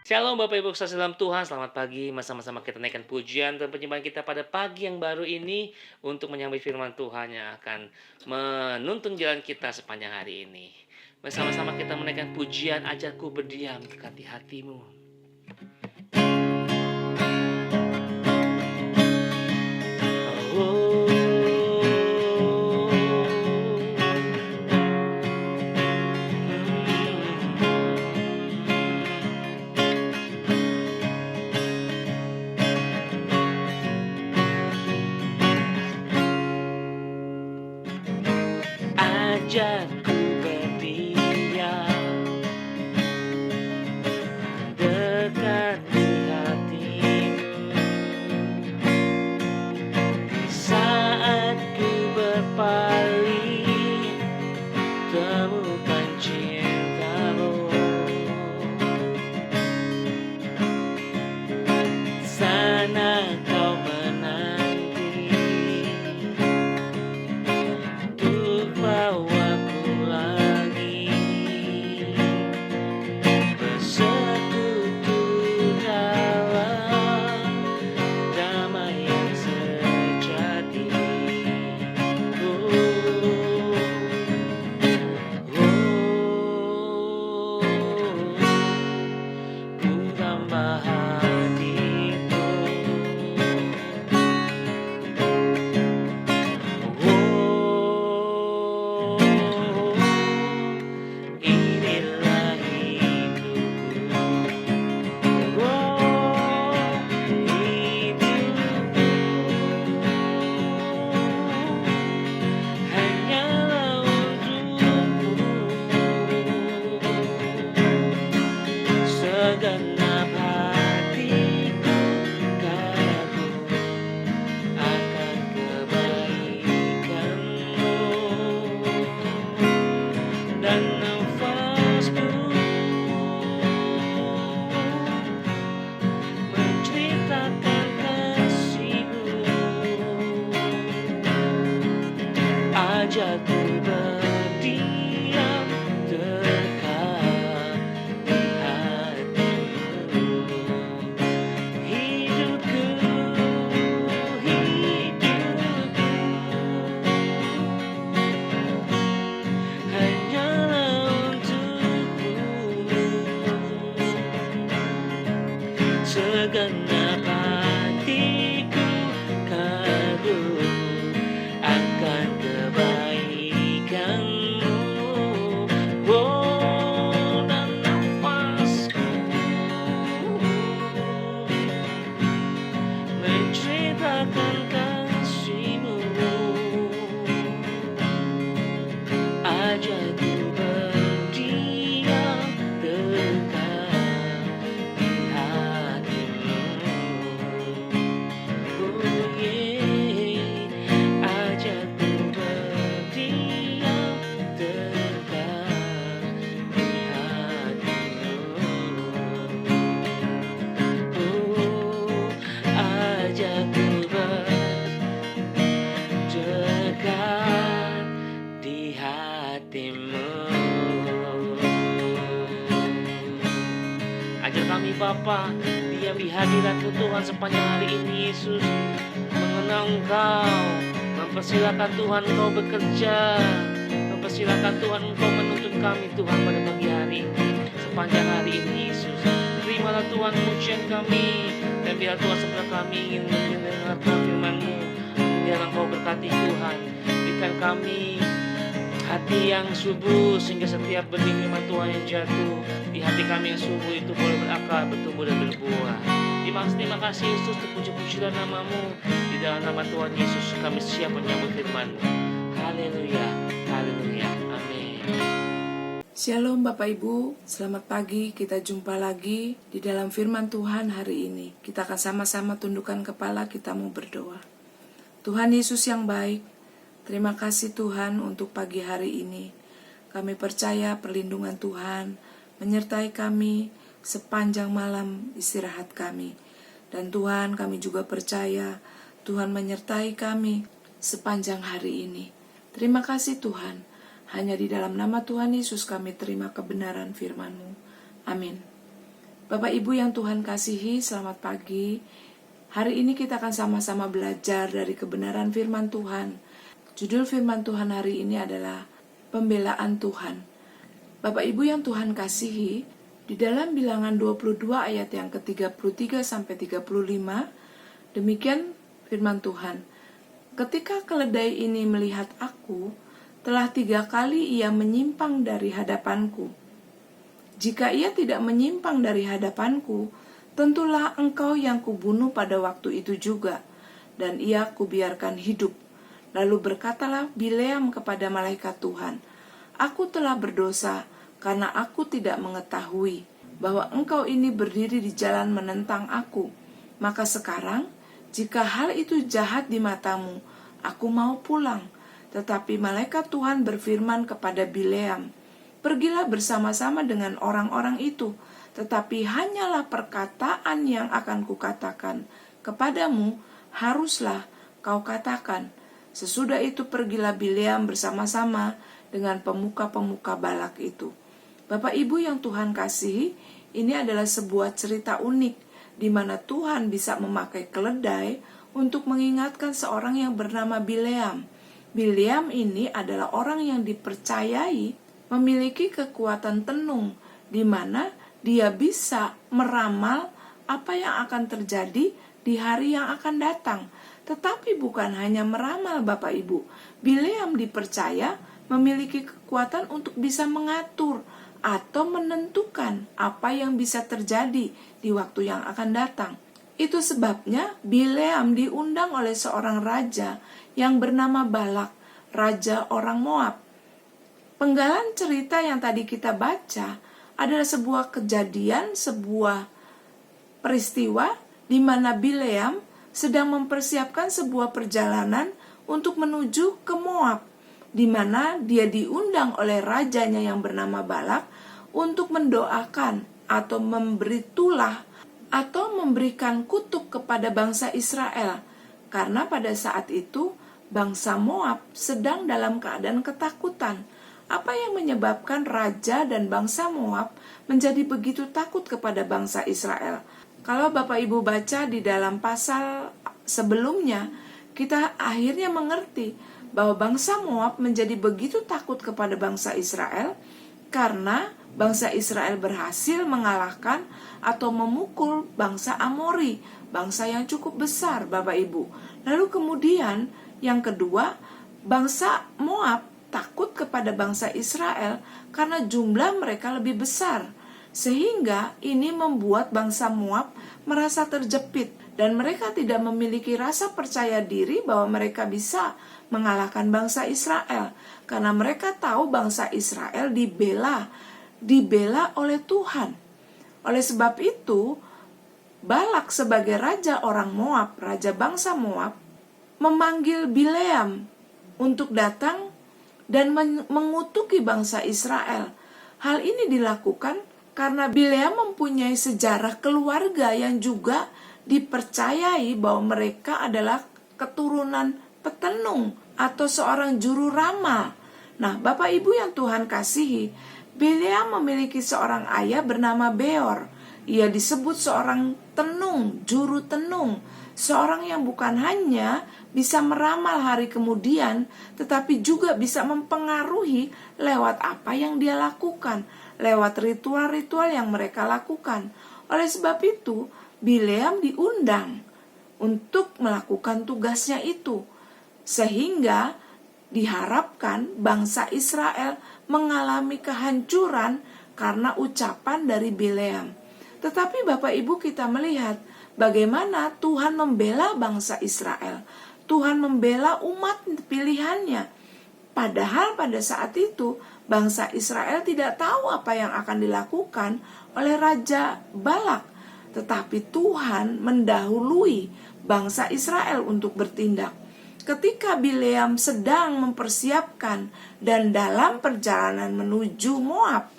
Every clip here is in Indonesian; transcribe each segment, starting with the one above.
Shalom Bapak Ibu kasih dalam Tuhan, selamat pagi. Sama-sama kita naikkan pujian dan penyembahan kita pada pagi yang baru ini untuk menyambut firman Tuhan yang akan menuntun jalan kita sepanjang hari ini. Bersama-sama kita menaikkan pujian, ajarku berdiam dekat di hatimu. Ajarku berdiam dekat di hatimu saat ku berpaling temukan cintamu. Sana kau menanti untuk bawaku lagi bersekutu dalam damai yang sejati. Ku tambah hatiku, inilah hidupku, hidupku hanyalah untukmu. Segenap hatiku kagum akan kebaikanmu, dan nafasku menceritakan kasihmu. Ajarku berdiam dekat di hatimu. Hidupku, hidupku hanyalah untukmu. Segenap hatiku kagum akan kebaikanmu. Dan nafasku menceritakan kasihmu. Ajarku berdiam dekat di hatimu. Ajarku berdiam dekat di hatimu. Ajarku berdekat di hatimu. Ajar kami Bapa, diam di hadirat-Mu Tuhan sepanjang hari ini Yesus. Mengenal Engkau, mempersilakan Tuhan Engkau bekerja, mempersilakan Tuhan Engkau menuntun kami Tuhan pada pagi hari ini. Sepanjang hari ini Yesus, terimalah Tuhan pujian kami, dan biar Tuhan sebelah kami ingin mendengarkan firman-Mu. Biar Engkau berkati Tuhan, berikan kami hati yang subur sehingga setiap benih firman Tuhan yang jatuh di hati kami yang subur itu boleh berakar, bertumbuh dan berbuah. Terima kasih Yesus, terpuji-pujilah nama-Mu. Di dalam nama Tuhan Yesus kami siap menyambut firman-Mu. Haleluya, haleluya, amin. Shalom Bapak Ibu, selamat pagi. Kita jumpa lagi di dalam firman Tuhan hari ini. Kita akan sama-sama tundukkan kepala, kita mau berdoa. Tuhan Yesus yang baik, terima kasih Tuhan untuk pagi hari ini. Kami percaya perlindungan Tuhan menyertai kami sepanjang malam istirahat kami. Dan Tuhan, kami juga percaya Tuhan menyertai kami sepanjang hari ini. Terima kasih Tuhan. Hanya di dalam nama Tuhan Yesus kami terima kebenaran firman-Mu. Amin. Bapak Ibu yang Tuhan kasihi, selamat pagi. Hari ini kita akan sama-sama belajar dari kebenaran firman Tuhan. Judul firman Tuhan hari ini adalah Pembelaan Tuhan. Bapak Ibu yang Tuhan kasihi, di dalam Bilangan 22 ayat yang ke-33 sampai 35, demikian firman Tuhan. Ketika keledai ini melihat aku, telah 3 kali ia menyimpang dari hadapanku. Jika ia tidak menyimpang dari hadapanku, tentulah engkau yang kubunuh pada waktu itu juga, dan ia kubiarkan hidup. Lalu berkatalah Bileam kepada malaikat Tuhan, aku telah berdosa, karena aku tidak mengetahui bahwa engkau ini berdiri di jalan menentang aku. Maka sekarang, jika hal itu jahat di matamu, aku mau pulang. Tetapi malaikat Tuhan berfirman kepada Bileam, pergilah bersama-sama dengan orang-orang itu, tetapi hanyalah perkataan yang akan kukatakan kepadamu, haruslah kau katakan. Sesudah itu pergilah Bileam bersama-sama dengan pemuka-pemuka Balak itu. Bapak Ibu yang Tuhan kasihi, ini adalah sebuah cerita unik, di mana Tuhan bisa memakai keledai untuk mengingatkan seorang yang bernama Bileam. Bileam ini adalah orang yang dipercayai memiliki kekuatan tenung, di mana dia bisa meramal apa yang akan terjadi di hari yang akan datang. Tetapi bukan hanya meramal, Bapak Ibu. Bileam dipercaya memiliki kekuatan untuk bisa mengatur atau menentukan apa yang bisa terjadi di waktu yang akan datang. Itu sebabnya Bileam diundang oleh seorang raja yang bernama Balak, raja orang Moab. Penggalan cerita yang tadi kita baca adalah sebuah kejadian, sebuah peristiwa di mana Bileam sedang mempersiapkan sebuah perjalanan untuk menuju ke Moab, di mana dia diundang oleh rajanya yang bernama Balak untuk mendoakan atau memberi tulah atau memberikan kutuk kepada bangsa Israel, karena pada saat itu bangsa Moab sedang dalam keadaan ketakutan. Apa yang menyebabkan raja dan bangsa Moab menjadi begitu takut kepada bangsa Israel? Kalau Bapak Ibu baca di dalam pasal sebelumnya, kita akhirnya mengerti bahwa bangsa Moab menjadi begitu takut kepada bangsa Israel karena bangsa Israel berhasil mengalahkan atau memukul bangsa Amori, bangsa yang cukup besar, Bapak Ibu. Lalu kemudian yang kedua, bangsa Moab takut kepada bangsa Israel karena jumlah mereka lebih besar. Sehingga ini membuat bangsa Moab merasa terjepit dan mereka tidak memiliki rasa percaya diri bahwa mereka bisa mengalahkan bangsa Israel. Karena mereka tahu bangsa Israel dibela oleh Tuhan. Oleh sebab itu, Balak sebagai raja orang Moab, raja bangsa Moab, memanggil Bileam untuk datang dan mengutuki bangsa Israel. Hal ini dilakukan karena Bileam mempunyai sejarah keluarga yang juga dipercayai bahwa mereka adalah keturunan petenung atau seorang juru ramal. Nah, Bapak Ibu yang Tuhan kasihi, Bileam memiliki seorang ayah bernama Beor. Ia disebut seorang tenung, juru tenung, seorang yang bukan hanya bisa meramal hari kemudian, tetapi juga bisa mempengaruhi lewat apa yang dia lakukan, lewat ritual-ritual yang mereka lakukan. Oleh sebab itu, Bileam diundang untuk melakukan tugasnya itu, sehingga diharapkan bangsa Israel mengalami kehancuran karena ucapan dari Bileam. Tetapi Bapak Ibu, kita melihat bagaimana Tuhan membela bangsa Israel. Tuhan membela umat pilihannya. Padahal pada saat itu bangsa Israel tidak tahu apa yang akan dilakukan oleh Raja Balak. Tetapi Tuhan mendahului bangsa Israel untuk bertindak. Ketika Bileam sedang mempersiapkan dan dalam perjalanan menuju Moab,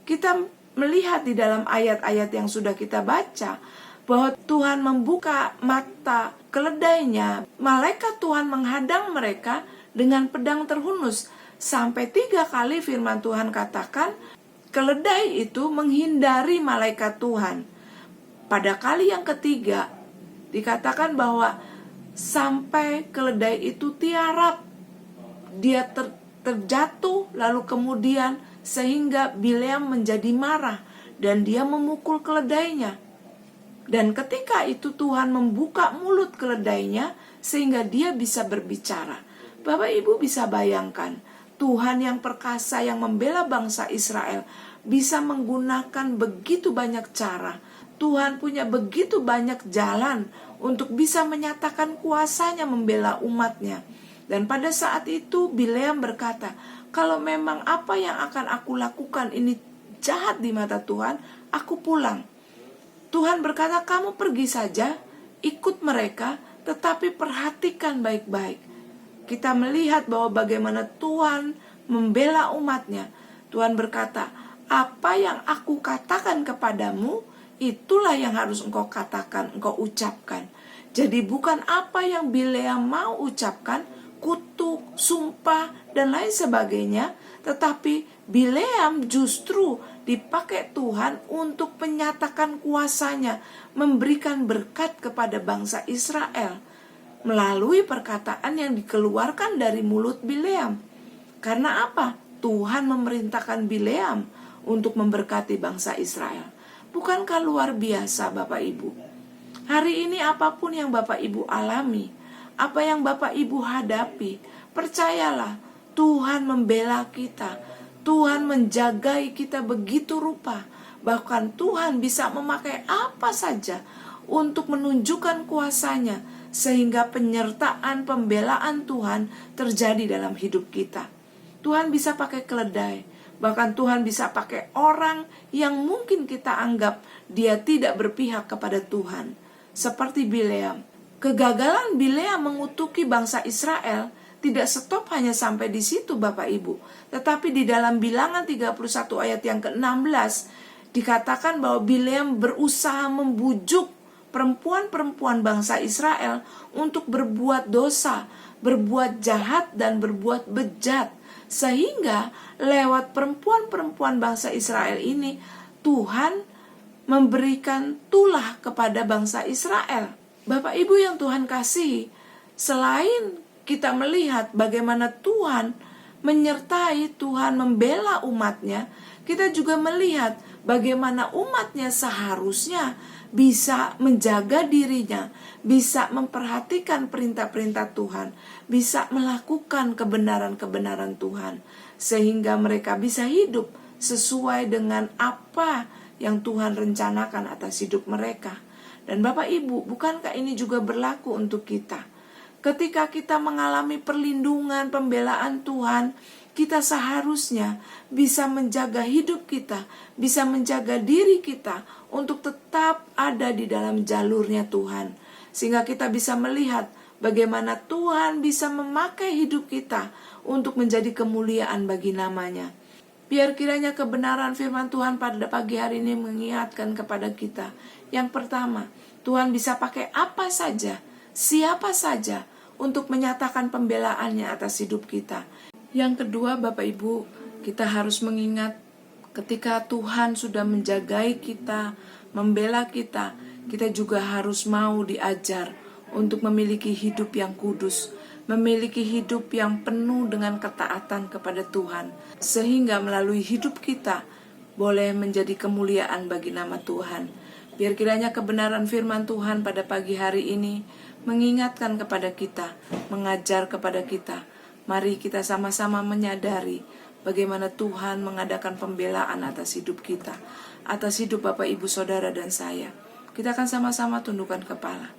kita melihat di dalam ayat-ayat yang sudah kita baca bahwa Tuhan membuka mata keledainya. Malaikat Tuhan menghadang mereka dengan pedang terhunus. Sampai 3 kali firman Tuhan katakan, keledai itu menghindari malaikat Tuhan. Pada kali yang ketiga dikatakan bahwa sampai keledai itu tiarap, dia terjatuh, lalu kemudian sehingga Bileam menjadi marah dan dia memukul keledainya. Dan ketika itu Tuhan membuka mulut keledainya sehingga dia bisa berbicara. Bapak Ibu bisa bayangkan, Tuhan yang perkasa yang membela bangsa Israel bisa menggunakan begitu banyak cara. Tuhan punya begitu banyak jalan untuk bisa menyatakan kuasanya membela umatnya. Dan pada saat itu Bileam berkata, kalau memang apa yang akan aku lakukan ini jahat di mata Tuhan, aku pulang. Tuhan berkata, kamu pergi saja, ikut mereka, tetapi perhatikan baik-baik. Kita melihat bahwa bagaimana Tuhan membela umatnya. Tuhan berkata, apa yang aku katakan kepadamu, itulah yang harus engkau katakan, engkau ucapkan. Jadi bukan apa yang Bileam mau ucapkan, kutuk, sumpah, dan lain sebagainya, tetapi Bileam justru dipakai Tuhan untuk menyatakan kuasanya, memberikan berkat kepada bangsa Israel melalui perkataan yang dikeluarkan dari mulut Bileam. Karena apa? Tuhan memerintahkan Bileam untuk memberkati bangsa Israel. Bukankah luar biasa Bapak Ibu? Hari ini apapun yang Bapak Ibu alami, apa yang Bapak Ibu hadapi, percayalah Tuhan membela kita. Tuhan menjagai kita begitu rupa. Bahkan Tuhan bisa memakai apa saja untuk menunjukkan kuasanya, sehingga penyertaan pembelaan Tuhan terjadi dalam hidup kita. Tuhan bisa pakai keledai. Bahkan Tuhan bisa pakai orang yang mungkin kita anggap dia tidak berpihak kepada Tuhan. Seperti Bileam. Kegagalan Bileam mengutuki bangsa Israel tidak stop hanya sampai di situ Bapak Ibu. Tetapi di dalam Bilangan 31 ayat yang ke-16 dikatakan bahwa Bileam berusaha membujuk perempuan-perempuan bangsa Israel untuk berbuat dosa, berbuat jahat dan berbuat bejat. Sehingga lewat perempuan-perempuan bangsa Israel ini Tuhan memberikan tulah kepada bangsa Israel. Bapak Ibu yang Tuhan kasihi, selain kita melihat bagaimana Tuhan menyertai, Tuhan membela umatnya, kita juga melihat bagaimana umatnya seharusnya bisa menjaga dirinya, bisa memperhatikan perintah-perintah Tuhan, bisa melakukan kebenaran-kebenaran Tuhan, sehingga mereka bisa hidup sesuai dengan apa yang Tuhan rencanakan atas hidup mereka. Dan Bapak Ibu, bukankah ini juga berlaku untuk kita? Ketika kita mengalami perlindungan, pembelaan Tuhan, kita seharusnya bisa menjaga hidup kita, bisa menjaga diri kita untuk tetap ada di dalam jalurnya Tuhan. Sehingga kita bisa melihat bagaimana Tuhan bisa memakai hidup kita untuk menjadi kemuliaan bagi namanya. Biar kiranya kebenaran firman Tuhan pada pagi hari ini mengingatkan kepada kita. Yang pertama, Tuhan bisa pakai apa saja, siapa saja untuk menyatakan pembelaannya atas hidup kita. Yang kedua, Bapak Ibu, kita harus mengingat ketika Tuhan sudah menjagai kita, membela kita, kita juga harus mau diajar untuk memiliki hidup yang kudus, memiliki hidup yang penuh dengan ketaatan kepada Tuhan, sehingga melalui hidup kita boleh menjadi kemuliaan bagi nama Tuhan. Biar kiranya kebenaran firman Tuhan pada pagi hari ini mengingatkan kepada kita, mengajar kepada kita. Mari kita sama-sama menyadari bagaimana Tuhan mengadakan pembelaan atas hidup kita, atas hidup Bapak, Ibu, Saudara, dan saya. Kita akan sama-sama tundukkan kepala.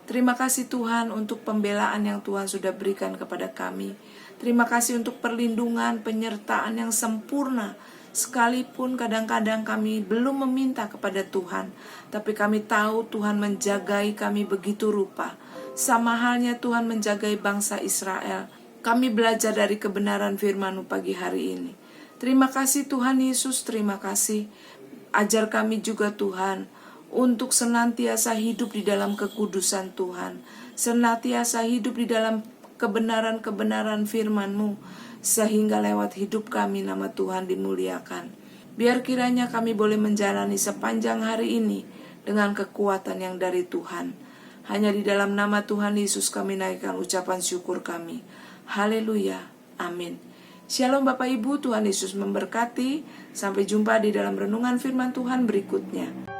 Terima kasih Tuhan untuk pembelaan yang Tuhan sudah berikan kepada kami. Terima kasih untuk perlindungan, penyertaan yang sempurna. Sekalipun kadang-kadang kami belum meminta kepada Tuhan, tapi kami tahu Tuhan menjagai kami begitu rupa. Sama halnya Tuhan menjagai bangsa Israel. Kami belajar dari kebenaran firman-Mu pagi hari ini. Terima kasih Tuhan Yesus, terima kasih. Ajar kami juga Tuhan untuk senantiasa hidup di dalam kekudusan Tuhan, senantiasa hidup di dalam kebenaran-kebenaran firman-Mu, sehingga lewat hidup kami nama Tuhan dimuliakan. Biar kiranya kami boleh menjalani sepanjang hari ini dengan kekuatan yang dari Tuhan. Hanya di dalam nama Tuhan Yesus kami naikkan ucapan syukur kami. Haleluya. Amin. Shalom Bapak Ibu, Tuhan Yesus memberkati. Sampai jumpa di dalam renungan firman Tuhan berikutnya.